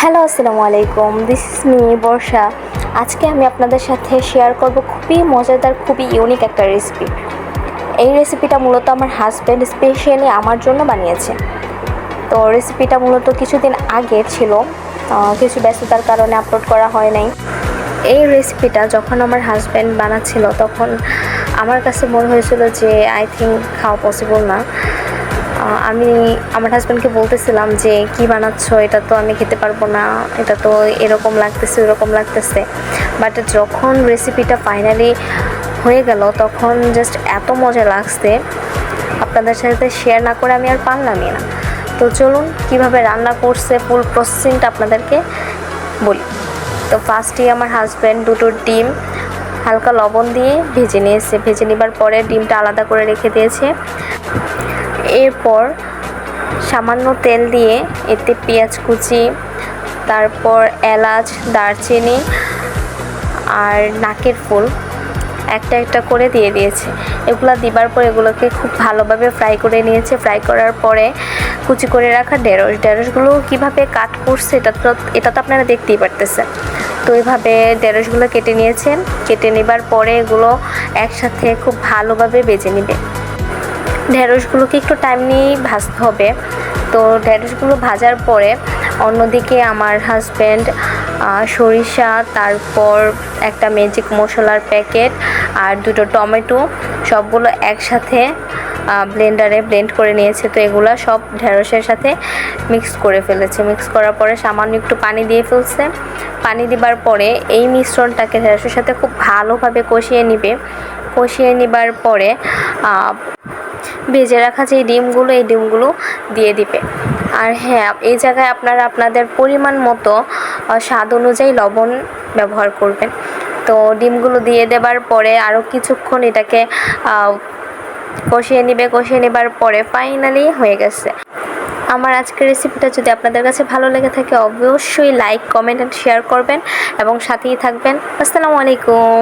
Hello, আসসালামু আলাইকুম। This is me বর্ষা। আজকে আমি আপনাদের সাথে শেয়ার করব খুবই মজাদার, খুবই ইউনিক একটা রেসিপি। এই রেসিপিটা মূলত আমার হাজব্যান্ড স্পেশালি আমার জন্য বানিয়েছে। তো রেসিপিটা মূলত কিছুদিন আগে ছিল, কিছু ব্যস্ততার কারণে আপলোড করা হয় নাই। এই রেসিপিটা যখন আমার হাজব্যান্ড বানাচ্ছিল তখন আমার কাছে মনে হয়েছিল যে আই থিঙ্ক খাওয়া পসিবল না। আমি আমার হাজব্যান্ডকে বলতেছিলাম যে কি বানাচ্ছ, এটা তো আমি খেতে পারবো না, এটা তো এরকম লাগতেছে ওরকম লাগতেছে। বাট যখন রেসিপিটা ফাইনালি হয়ে গেল তখন জাস্ট এত মজা লাগছে, আপনাদের সাথে শেয়ার না করে আমি আর পারলামই না। তো চলুন কিভাবে রান্না করছে ফুল প্রসেসিংটা আপনাদেরকে বলি। তো ফার্স্টেই আমার হাজব্যান্ড দুটো ডিম হালকা লবণ দিয়ে ভেজে নিয়েছে। ভেজে নেবার পরে ডিমটা আলাদা করে রেখে দিয়েছে। এরপর সামান্য তেল দিয়ে এতে পেঁয়াজ কুচি, তারপর এলাচ, দারচিনি আর নাকের ফুল একটা একটা করে দিয়ে দিয়েছে। এগুলো দিবার পর এগুলোকে খুব ভালোভাবে ফ্রাই করে নিয়েছে। ফ্রাই করার পরে কুচি করে রাখা ঢেঁড়সগুলো কীভাবে কাট করছে এটা তো আপনারা দেখতেই পারতেছেন। তো এইভাবে ঢেঁড়সগুলো কেটে নিয়েছেন। কেটে নেবার পরে এগুলো একসাথে খুব ভালোভাবে ভেজে নেবে। ঢেঁড়সগুলোকে একটু টাইম নিয়েই ভাজতে হবে। তো ঢেঁড়সগুলো ভাজার পরে অন্যদিকে আমার হাজব্যান্ড সরিষা, তারপর একটা ম্যাজিক মশলার প্যাকেট আর দুটো টমেটো সবগুলো একসাথে ব্লেন্ডারে ব্লেন্ড করে নিয়েছে। তো এগুলো সব ঢেঁড়সের সাথে মিক্স করে ফেলেছে। মিক্স করার পরে সামান্য একটু পানি দিয়ে ফেলছে। পানি দেবার পরে এই মিশ্রণটাকে ঢেঁড়সের সাথে খুব ভালোভাবে কষিয়ে নিবে। কষিয়ে নেবার পরে ভেজে রাখা যে ডিমগুলো দিয়ে দিবে। আর হ্যাঁ, এই জায়গায় আপনারা আপনাদের পরিমাণ মতো স্বাদ অনুযায়ী লবণ ব্যবহার করবেন। তো ডিমগুলো দিয়ে দেবার পরে আরও কিছুক্ষণ এটাকে কষিয়ে নেবার পরে ফাইনালি হয়ে গেছে। আমার আজকের রেসিপিটা যদি আপনাদের কাছে ভালো লেগে থাকে অবশ্যই লাইক, কমেন্ট অ্যান্ড শেয়ার করবেন এবং সাথেই থাকবেন। আসসালামু আলাইকুম।